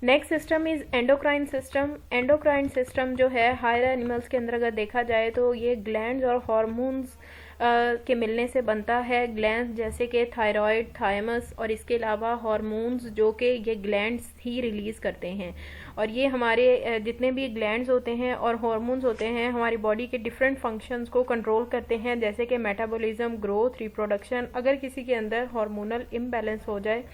Next system is endocrine system. Endocrine system जो है higher animals के अंदर अगर देखा जाए तो ये ग्लैंड्स और हॉर्मोन्स के मिलने से बनता है। ग्लैंड्स जैसे कि थायराइड, थायमस और इसके अलावा हॉर्मोन्स जो कि ये ग्लैंड्स ही रिलीज़ करते हैं। और ये हमारे जितने भी ग्लैंड्स होते हैं और हॉर्मोन्स होते हैं हमारी बॉडी के डिफरेंट फंक्शंस को कंट्रोल करते हैं, जैसे कि मेटाबॉलिज्म, ग्रोथ, रिप्रोडक्शन। अगर किसी के अंदर हार्मोनल इम्बैलेंस हो जाए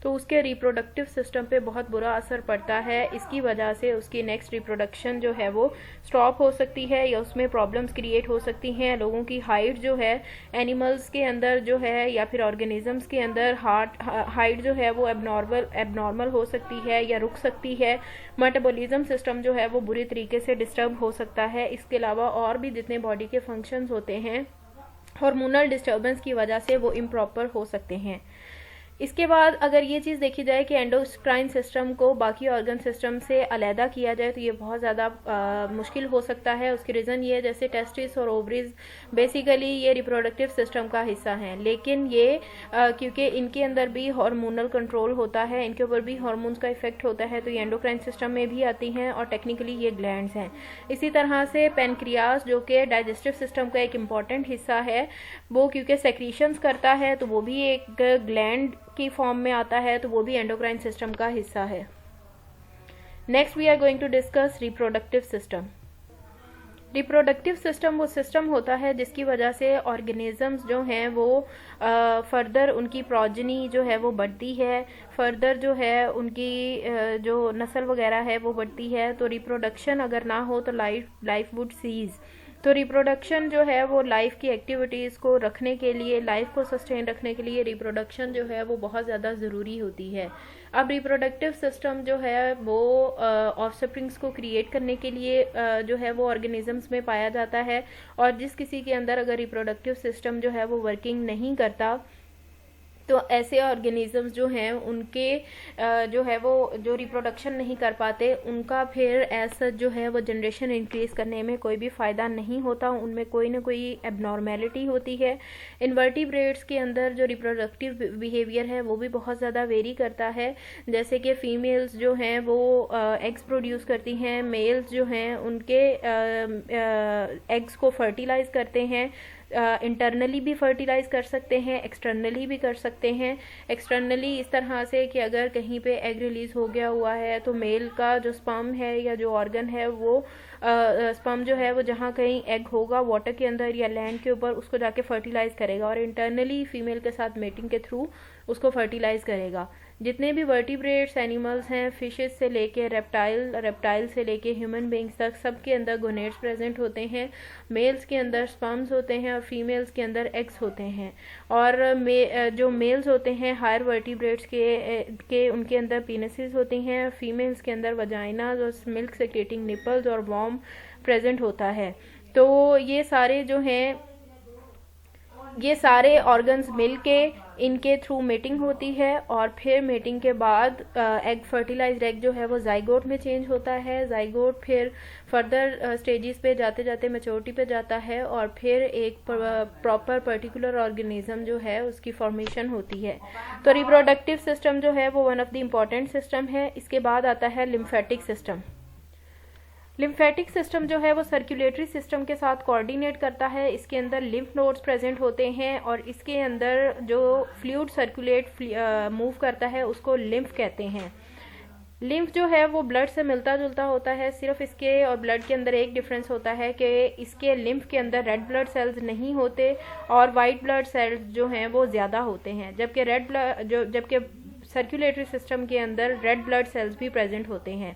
तो उसके रिप्रोडक्टिव सिस्टम पे बहुत बुरा असर पड़ता है। इसकी वजह से उसकी नेक्स्ट रिप्रोडक्शन जो है वो स्टॉप हो सकती है या उसमें प्रॉब्लम्स क्रिएट हो सकती हैं। लोगों की हाइट जो है एनिमल्स के अंदर जो है या फिर ऑर्गेनिजम्स के अंदर हाइट जो है वो एबनॉर्मल हो सकती है या रुक सकती है। मेटाबॉलिज्म सिस्टम जो है वो बुरी तरीके से डिस्टर्ब हो सकता है। इसके अलावा और भी जितने बॉडी के फंक्शंस होते हैं हार्मोनल डिस्टर्बेंस की वजह से वो इम्प्रॉपर हो सकते हैं। इसके बाद अगर ये चीज़ देखी जाए कि एंडोक्राइन सिस्टम को बाकी ऑर्गन सिस्टम से अलहदा किया जाए तो ये बहुत ज़्यादा मुश्किल हो सकता है। उसकी रीज़न ये है जैसे टेस्टिस और ओवरीज बेसिकली ये रिप्रोडक्टिव सिस्टम का हिस्सा हैं, लेकिन ये क्योंकि इनके अंदर भी हार्मोनल कंट्रोल होता है, इनके ऊपर भी हार्मोन्स का इफेक्ट होता है, तो ये एंडोक्राइन सिस्टम में भी आती हैं और टेक्निकली ये ग्लैंड्स हैं। इसी तरह से पेनक्रियास जो कि डाइजेस्टिव सिस्टम का एक इम्पॉर्टेंट हिस्सा है, वो क्योंकि सेक्रीशंस करता है तो वो भी एक ग्लैंड की फॉर्म में आता है, तो वो भी एंडोक्राइन सिस्टम का हिस्सा है। Next we are going to discuss reproductive system. Reproductive system वो सिस्टम होता है जिसकी वजह से ऑर्गेनिजम्स जो हैं वो फर्दर उनकी प्रोजनी जो है वो बढ़ती है, फर्दर जो है उनकी जो नस्ल वगैरह है वो बढ़ती है। तो रिप्रोडक्शन अगर ना हो तो लाइफ वुड सीज। तो रिप्रोडक्शन जो है वो लाइफ की एक्टिविटीज़ को रखने के लिए, लाइफ को सस्टेन रखने के लिए रिप्रोडक्शन जो है वो बहुत ज़्यादा ज़रूरी होती है। अब रिप्रोडक्टिव सिस्टम जो है वो ऑफस्प्रिंग्स को क्रिएट करने के लिए जो है वो ऑर्गेनिजम्स में पाया जाता है। और जिस किसी के अंदर अगर रिप्रोडक्टिव सिस्टम जो है वो वर्किंग नहीं करता तो ऐसे ऑर्गेनिजम्स जो हैं उनके जो है वो जो रिप्रोडक्शन नहीं कर पाते उनका फिर ऐसा जो है वो जनरेशन इंक्रीज करने में कोई भी फ़ायदा नहीं होता, उनमें कोई ना कोई एबनॉर्मेलिटी होती है। इन्वर्टिब्रेट्स के अंदर जो रिप्रोडक्टिव बिहेवियर है वो भी बहुत ज़्यादा वेरी करता है, जैसे कि फ़ीमेल्स जो हैं वो एग्स प्रोड्यूस करती हैं, मेल्स जो हैं उनके एग्स को फर्टिलाइज़ करते हैं। इंटरनली भी फर्टिलाइज कर सकते हैं, एक्सटर्नली भी कर सकते हैं। एक्सटर्नली इस तरह से कि अगर कहीं पे एग रिलीज हो गया हुआ है तो मेल का जो स्पर्म है या जो ऑर्गन है वो स्पर्म जो है वो जहाँ कहीं एग होगा वाटर के अंदर या लैंड के ऊपर उसको जाके फर्टिलाइज करेगा और इंटरनली फीमेल के साथ मेटिंग के थ्रू उसको फर्टिलाइज करेगा। जितने भी वर्टिब्रेट्स एनिमल्स हैं, फिशेस से लेके रेप्टाइल से लेके ह्यूमन बींग्स तक, सबके अंदर गोनेड्स प्रेजेंट होते हैं। मेल्स के अंदर स्पर्म्स होते हैं और फीमेल्स के अंदर एग्स होते हैं। और जो मेल्स होते हैं हायर वर्टिब्रेट्स के उनके अंदर पीनसेस होती हैं, फीमेल्स के अंदर वजाइना और मिल्क सेक्रेटिंग निपल्स और वॉर्म प्रेजेंट होता है। तो ये सारे जो हैं ये सारे ऑर्गन्स मिलके इनके थ्रू मेटिंग होती है और फिर मेटिंग के बाद एग फर्टिलाइज्ड एग जो है वो जाइगोट में चेंज होता है। जाइगोट फिर फर्दर स्टेजेस पे जाते जाते मैच्योरिटी पे जाता है और फिर एक प्रॉपर पर्टिकुलर ऑर्गेनिज्म जो है उसकी फॉर्मेशन होती है। तो रिप्रोडक्टिव सिस्टम जो है वो one of the important system है। इसके बाद आता है लिम्फेटिक सिस्टम। लिम्फेटिक सिस्टम जो है वो सर्कुलेटरी सिस्टम के साथ कोऑर्डिनेट करता है। इसके अंदर लिम्फ नोड्स प्रेजेंट होते हैं और इसके अंदर जो फ्लूइड सर्कुलेट मूव करता है उसको लिम्फ कहते हैं। लिम्फ जो है वो ब्लड से मिलता जुलता होता है, सिर्फ इसके और ब्लड के अंदर एक डिफरेंस होता है कि इसके लिम्फ के अंदर रेड ब्लड सेल्स नहीं होते और वाइट ब्लड सेल्स जो हैं वो ज़्यादा होते हैं, जबकि सर्कुलेटरी सिस्टम के अंदर रेड ब्लड सेल्स भी प्रेजेंट होते हैं।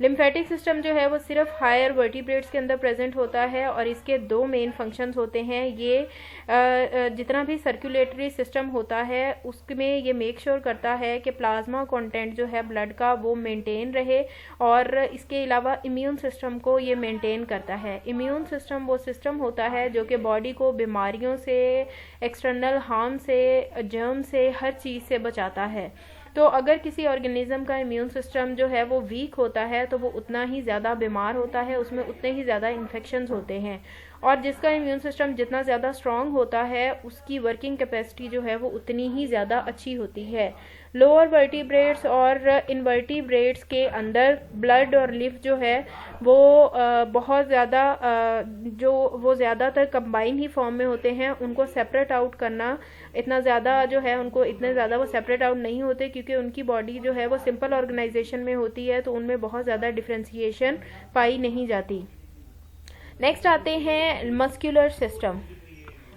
लिम्फेटिक सिस्टम जो है वो सिर्फ हायर वर्टिब्रेट्स के अंदर प्रेजेंट होता है और इसके दो मेन फंक्शंस होते हैं। ये जितना भी सर्कुलेटरी सिस्टम होता है उसमें ये मेक श्योर करता है कि प्लाज्मा कंटेंट जो है ब्लड का वो मेंटेन रहे और इसके अलावा इम्यून सिस्टम को ये मेंटेन करता है। इम्यून सिस्टम वो सिस्टम होता है जो कि बॉडी को बीमारियों से, एक्सटर्नल हार्म से, जर्म से, हर चीज़ से बचाता है। तो अगर किसी ऑर्गेनिज्म का इम्यून सिस्टम जो है वो वीक होता है तो वो उतना ही ज़्यादा बीमार होता है, उसमें उतने ही ज़्यादा इन्फेक्शंस होते हैं। और जिसका इम्यून सिस्टम जितना ज़्यादा स्ट्रांग होता है उसकी वर्किंग कैपेसिटी जो है वो उतनी ही ज़्यादा अच्छी होती है। लोअर वर्टिब्रेट्स और इनवर्टिब्रेट्स के अंदर ब्लड और लिम्फ जो है वो बहुत ज़्यादा जो वो ज़्यादातर कंबाइन ही फॉर्म में होते हैं। उनको सेपरेट आउट करना इतना ज़्यादा जो है, उनको इतने ज़्यादा वो सेपरेट आउट नहीं होते क्योंकि उनकी बॉडी जो है वो सिंपल ऑर्गेनाइजेशन में होती है, तो उनमें बहुत ज़्यादा डिफ्रेंसिएशन पाई नहीं जाती। नेक्स्ट आते हैं मस्कुलर सिस्टम।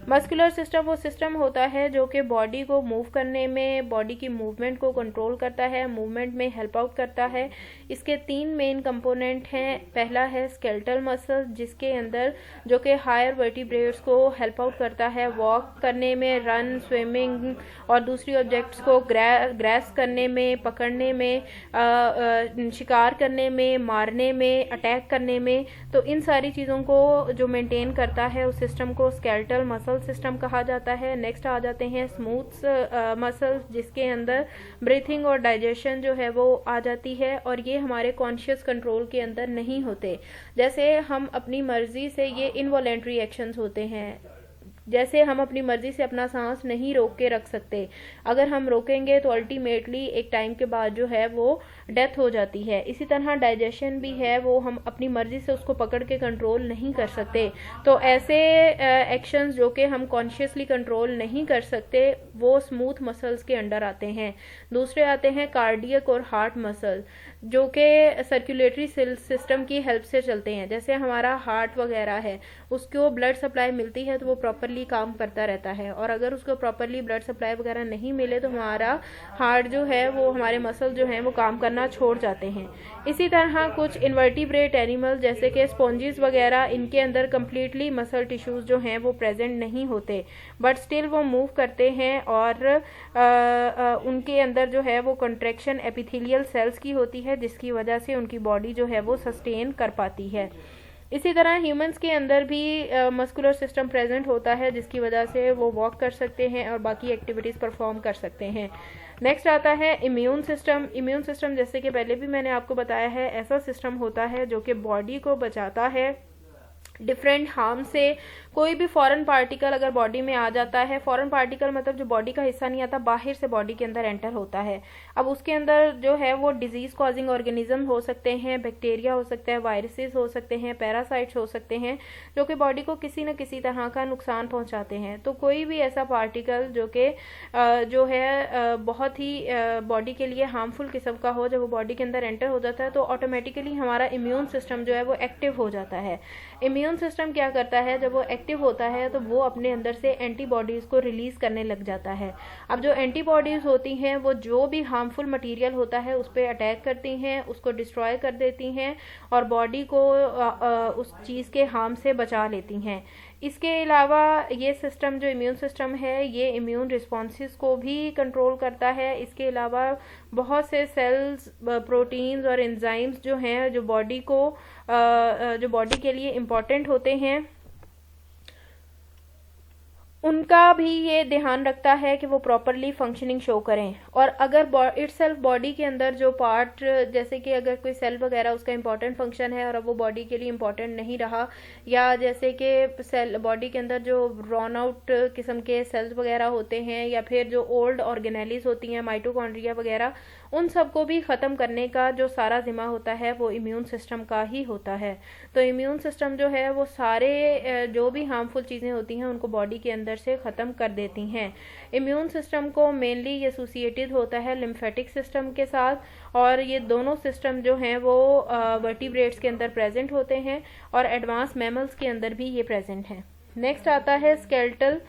मस्कुलर सिस्टम वो सिस्टम होता है जो कि बॉडी को मूव करने में, बॉडी की मूवमेंट को कंट्रोल करता है, मूवमेंट में हेल्प आउट करता है। इसके 3 मेन कंपोनेंट हैं। पहला है स्केलेटल मसल, जिसके अंदर जो कि हायर वर्टिब्रेट्स को हेल्प आउट करता है वॉक करने में, रन, स्विमिंग और दूसरी ऑब्जेक्ट्स को ग्रैस्प करने में, पकड़ने में, शिकार करने में, मारने में, अटैक करने में। तो इन सारी चीज़ों को जो मेंटेन करता है उस सिस्टम को स्केलेटल मसल सिस्टम कहा जाता है। नेक्स्ट आ जाते हैं स्मूथ मसल्स, जिसके अंदर ब्रीथिंग और डाइजेशन जो है वो आ जाती है, और ये हमारे कॉन्शियस कंट्रोल के अंदर नहीं होते। जैसे हम अपनी मर्जी से, ये इनवॉलेंट्री एक्शंस होते हैं, जैसे हम अपनी मर्जी से अपना सांस नहीं रोक के रख सकते। अगर हम रोकेंगे तो अल्टीमेटली एक टाइम के बाद जो है वो डेथ हो जाती है। इसी तरह डाइजेशन भी है, वो हम अपनी मर्जी से उसको पकड़ के कंट्रोल नहीं कर सकते। तो ऐसे एक्शंस जो कि हम कॉन्शियसली कंट्रोल नहीं कर सकते वो स्मूथ मसल्स के अंडर आते हैं। दूसरे आते हैं कार्डियक और हार्ट मसल, जो कि सर्कुलेटरी सिस्टम की हेल्प से चलते हैं। जैसे हमारा हार्ट वगैरह है, उसको ब्लड सप्लाई मिलती है तो वो प्रॉपरली काम करता रहता है, और अगर उसको प्रॉपरली ब्लड सप्लाई वगैरह नहीं मिले तो हमारा हार्ट जो है वो, हमारे मसल जो हैं वो काम करना छोड़ जाते हैं। इसी तरह कुछ इनवर्टिब्रेट एनिमल जैसे कि स्पॉन्जिस वगैरह, इनके अंदर कम्प्लीटली मसल टिश्यूज जो हैं वो प्रेजेंट नहीं होते, बट स्टिल वो मूव करते हैं, और उनके अंदर जो है वो कंट्रैक्शन एपिथेलियल सेल्स की होती है, जिसकी वजह से उनकी बॉडी जो है वो सस्टेन कर पाती है। इसी तरह ह्यूमंस के अंदर भी मस्कुलर सिस्टम प्रेजेंट होता है, जिसकी वजह से वो वॉक कर सकते हैं और बाकी एक्टिविटीज़ परफॉर्म कर सकते हैं। नेक्स्ट आता है इम्यून सिस्टम। इम्यून सिस्टम जैसे कि पहले भी मैंने आपको बताया है, ऐसा सिस्टम होता है जो कि बॉडी को बचाता है डिफरेंट हार्म से। कोई भी फॉरेन पार्टिकल अगर बॉडी में आ जाता है, फॉरेन पार्टिकल मतलब जो बॉडी का हिस्सा नहीं आता, बाहर से बॉडी के अंदर एंटर होता है। अब उसके अंदर जो है वो डिजीज कॉजिंग ऑर्गेनिज्म हो सकते हैं, बैक्टीरिया हो सकता है, वायरसेस हो सकते हैं, पैरासाइट्स हो सकते हैं, जो कि बॉडी को किसी न किसी तरह का नुकसान पहुंचाते हैं। तो कोई भी ऐसा पार्टिकल जो कि जो है बहुत ही बॉडी के लिए हार्मफुल किस्म का हो, जब वो बॉडी के अंदर एंटर हो जाता है तो ऑटोमेटिकली हमारा इम्यून सिस्टम जो है वो एक्टिव हो जाता है। इम्यून सिस्टम क्या करता है, जब वो एक्टिव होता है तो वो अपने अंदर से एंटीबॉडीज को रिलीज करने लग जाता है। अब जो एंटीबॉडीज होती हैं वो जो भी हार्मफुल मटेरियल होता है उस पर अटैक करती हैं, उसको डिस्ट्रॉय कर देती हैं और बॉडी को उस चीज़ के हार्म से बचा लेती हैं। इसके अलावा ये सिस्टम जो इम्यून सिस्टम है ये इम्यून रिस्पॉन्सेस को भी कंट्रोल करता है। इसके अलावा बहुत से सेल्स, प्रोटीन्स और एंजाइम्स जो हैं जो बॉडी के लिए इम्पॉर्टेंट होते हैं, उनका भी ये ध्यान रखता है कि वो प्रॉपरली फंक्शनिंग शो करें। और अगर इटसेल्फ बॉडी के अंदर जो पार्ट, जैसे कि अगर कोई सेल वगैरह उसका इंपॉर्टेंट फंक्शन है और अब वो बॉडी के लिए इंपॉर्टेंट नहीं रहा, या जैसे कि सेल बॉडी के अंदर जो रॉन आउट किस्म के सेल्स वगैरह होते हैं, या फिर जो ओल्ड ऑर्गेनेलिस होती हैं, माइटोकॉन्ड्रिया वगैरह, उन सबको भी ख़त्म करने का जो सारा जिम्मा होता है वो इम्यून सिस्टम का ही होता है। तो इम्यून सिस्टम जो है वो सारे जो भी हार्मफुल चीज़ें होती हैं उनको बॉडी के अंदर से ख़त्म कर देती हैं। इम्यून सिस्टम को मेनली एसोसिएटेड होता है लिम्फेटिक सिस्टम के साथ, और ये दोनों सिस्टम जो हैं वो वर्टिब्रेट्स के अंदर प्रेजेंट होते हैं और एडवांस मैमल्स के अंदर भी ये प्रेजेंट हैं। नेक्स्ट आता है स्केलेटल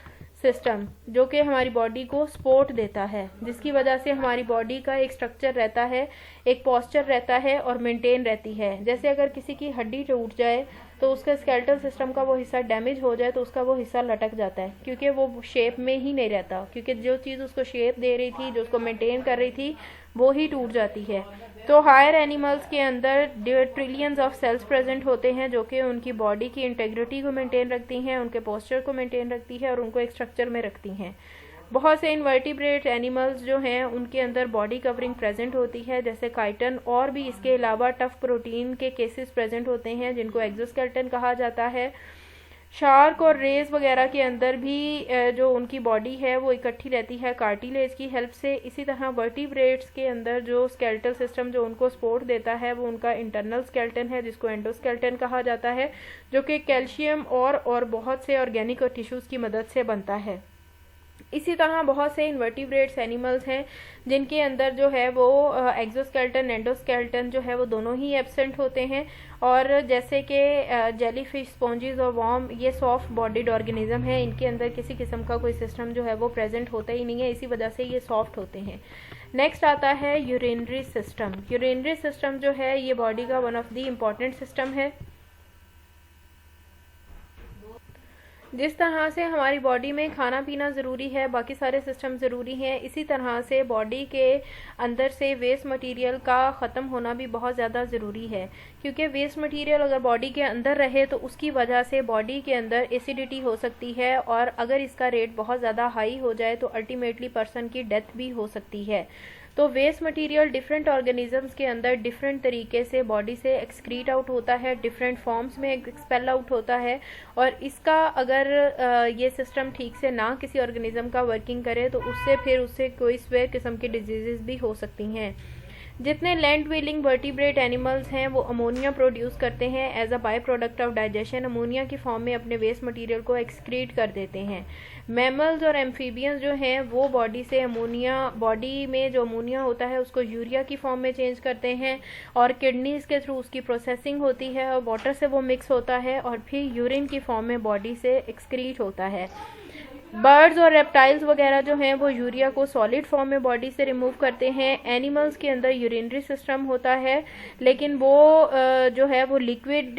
सिस्टम, जो कि हमारी बॉडी को सपोर्ट देता है, जिसकी वजह से हमारी बॉडी का एक स्ट्रक्चर रहता है, एक पोस्चर रहता है और मेंटेन रहती है। जैसे अगर किसी की हड्डी टूट जाए तो उसका स्केलेटल सिस्टम का वो हिस्सा डैमेज हो जाए तो उसका वो हिस्सा लटक जाता है, क्योंकि वो शेप में ही नहीं रहता, क्योंकि जो चीज़ उसको शेप दे रही थी, जो उसको मेंटेन कर रही थी, वो ही टूट जाती है। तो हायर एनिमल्स के अंदर ट्रिलियंस ऑफ सेल्स प्रेजेंट होते हैं जो कि उनकी बॉडी की इंटेग्रिटी को मेंटेन रखती हैं, उनके पोस्चर को मेंटेन रखती है और उनको एक स्ट्रक्चर में रखती हैं। बहुत से इनवर्टिब्रेट एनिमल्स जो हैं उनके अंदर बॉडी कवरिंग प्रेजेंट होती है, जैसे काइटन, और भी इसके अलावा टफ प्रोटीन के केसेस प्रेजेंट होते हैं जिनको एक्सोस्केलेटन कहा जाता है। शार्क और रेस वगैरह के अंदर भी जो उनकी बॉडी है वो इकट्ठी रहती है कार्टिलेज की हेल्प से। इसी तरह वर्टिब्रेट्स के अंदर जो स्केलेटल सिस्टम जो उनको सपोर्ट देता है वो उनका इंटरनल स्केलेटन है, जिसको एंडोस्केलेटन कहा जाता है, जो कि कैल्शियम और बहुत से ऑर्गेनिक और टिश्यूज़ की मदद से बनता है। इसी तरह बहुत से इनवर्टिब्रेट्स एनिमल्स हैं जिनके अंदर जो है वो एक्सोस्केलेटन एंडोस्केलेटन जो है वो दोनों ही एब्सेंट होते हैं, और जैसे कि जेलीफिश, स्पॉन्जीज और वॉर्म, ये सॉफ्ट बॉडीड ऑर्गेनिज्म है, इनके अंदर किसी किस्म का कोई सिस्टम जो है वो प्रेजेंट होता ही नहीं है, इसी वजह से ये सॉफ्ट होते हैं। नेक्स्ट आता है यूरिनरी सिस्टम। यूरिनरी सिस्टम जो है ये बॉडी का one of the important system है। जिस तरह से हमारी बॉडी में खाना पीना ज़रूरी है, बाकी सारे सिस्टम ज़रूरी हैं, इसी तरह से बॉडी के अंदर से वेस्ट मटेरियल का ख़त्म होना भी बहुत ज़्यादा ज़रूरी है, क्योंकि वेस्ट मटेरियल अगर बॉडी के अंदर रहे तो उसकी वजह से बॉडी के अंदर एसिडिटी हो सकती है, और अगर इसका रेट बहुत ज़्यादा हाई हो जाए तो अल्टीमेटली पर्सन की डेथ भी हो सकती है। तो वेस्ट मटेरियल डिफरेंट ऑर्गेनिजम्स के अंदर डिफरेंट तरीके से बॉडी से एक्सक्रीट आउट होता है, डिफरेंट फॉर्म्स में एक्सपेल आउट होता है, और इसका अगर ये सिस्टम ठीक से ना किसी ऑर्गेनिज्म का वर्किंग करे तो उससे कोई स्वे किस्म की डिजीजेस भी हो सकती हैं। जितने लैंड व्हीलिंग वर्टिब्रेट एनिमल्स हैं वो अमोनिया प्रोड्यूस करते हैं as a by product of digestion, ammonia की फॉर्म में अपने वेस्ट मटेरियल को एक्सक्रीट कर देते हैं। मैमल्स और एम्फीबियंस जो हैं वो बॉडी में जो अमोनिया होता है उसको यूरिया की फॉर्म में चेंज करते हैं, और किडनीज के थ्रू उसकी प्रोसेसिंग होती है और वाटर से वो मिक्स होता है और फिर यूरिन की फॉर्म में बॉडी से एक्सक्रीट होता है। बर्ड्स और रेप्टाइल्स वगैरह जो हैं वो यूरिया को सॉलिड फॉर्म में बॉडी से रिमूव करते हैं। एनिमल्स के अंदर यूरिनरी सिस्टम होता है, लेकिन वो जो है वो लिक्विड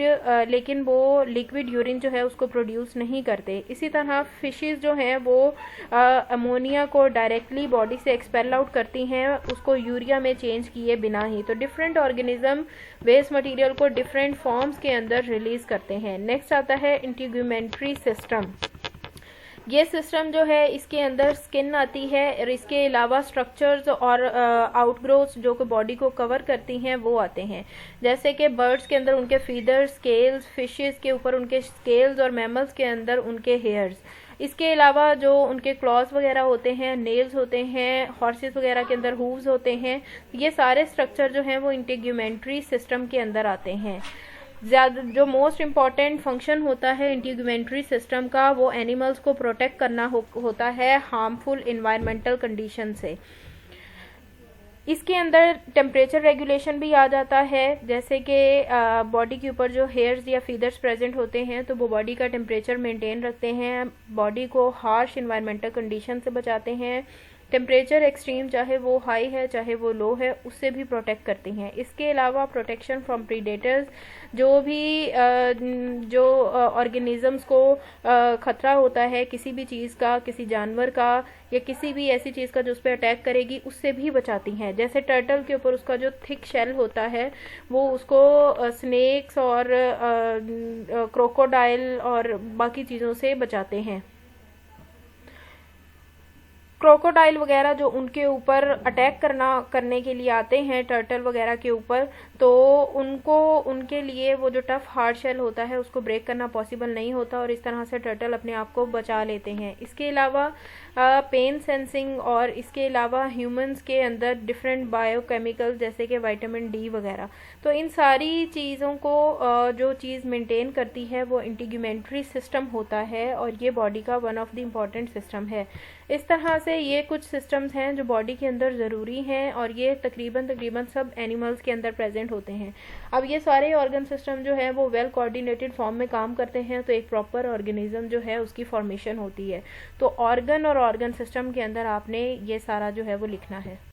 यूरिन जो है उसको प्रोड्यूस नहीं करते। इसी तरह फिशेस जो हैं वो अमोनिया को डायरेक्टली बॉडी से एक्सपेल आउट करती हैं, उसको यूरिया में चेंज किए बिना ही। तो डिफरेंट ऑर्गेनिज्म वेस्ट मटेरियल को डिफरेंट फॉर्म्स के अंदर रिलीज करते हैं। नेक्स्ट आता है इंटीग्यूमेंट्री सिस्टम। ये सिस्टम जो है इसके अंदर स्किन आती है, और इसके अलावा स्ट्रक्चर्स और आउटग्रोथ्स जो कि बॉडी को कवर करती हैं वो आते हैं, जैसे कि बर्ड्स के अंदर उनके फीदर्स, स्केल्स, फिशेस के ऊपर उनके स्केल्स, और मैमल्स के अंदर उनके हेयर्स। इसके अलावा जो उनके क्लॉज वगैरह होते हैं, नेल्स होते हैं, हॉर्सेस वगैरह के अंदर हूव्स होते हैं, ये सारे स्ट्रक्चर जो हैं वो इंटीग्यूमेंट्री सिस्टम के अंदर आते हैं। जो मोस्ट इम्पॉर्टेंट फंक्शन होता है इंटीग्यूमेंट्री सिस्टम का वो एनिमल्स को प्रोटेक्ट करना होता है हार्मफुल इन्वायरमेंटल कंडीशन से। इसके अंदर टेम्परेचर रेगुलेशन भी आ जाता है, जैसे कि बॉडी के ऊपर जो हेयर्स या फीदर्स प्रेजेंट होते हैं तो वो बॉडी का टेम्परेचर मेंटेन रखते हैं, बॉडी को हार्श इन्वायरमेंटल कंडीशन से बचाते हैं। टेम्परेचर एक्सट्रीम चाहे वो हाई है चाहे वो लो है उससे भी प्रोटेक्ट करती हैं। इसके अलावा प्रोटेक्शन फ्रॉम प्रीडेटर्स, जो ऑर्गेनिजम्स को ख़तरा होता है किसी भी चीज़ का, किसी जानवर का या किसी भी ऐसी चीज़ का जो उस पर अटैक करेगी, उससे भी बचाती हैं। जैसे टर्टल के ऊपर उसका जो थिक शेल होता है वो उसको स्नेक्स और क्रोकोडाइल और बाकी चीज़ों से बचाते हैं। क्रोकोडाइल वगैरह जो उनके ऊपर अटैक करने के लिए आते हैं टर्टल वगैरह के ऊपर, तो उनके लिए वो जो टफ हार्ड शेल होता है उसको ब्रेक करना पॉसिबल नहीं होता, और इस तरह से टर्टल अपने आप को बचा लेते हैं। इसके अलावा पेन सेंसिंग, और इसके अलावा ह्यूमंस के अंदर डिफरेंट बायोकेमिकल्स जैसे कि विटामिन डी वगैरह, तो इन सारी चीज़ों को जो चीज़ मेंटेन करती है वो इंटीग्यूमेंट्री सिस्टम होता है, और ये बॉडी का one of the important system है। इस तरह से ये कुछ सिस्टम्स हैं जो बॉडी के अंदर ज़रूरी हैं, और ये तकरीबन सब एनिमल्स के अंदर प्रेजेंट होते हैं। अब ये सारे ऑर्गन सिस्टम जो है वो वेल कोऑर्डिनेटेड फॉर्म में काम करते हैं, तो एक प्रॉपर ऑर्गेनिज्म जो है उसकी फॉर्मेशन होती है। तो ऑर्गन सिस्टम के अंदर आपने ये सारा जो है वो लिखना है।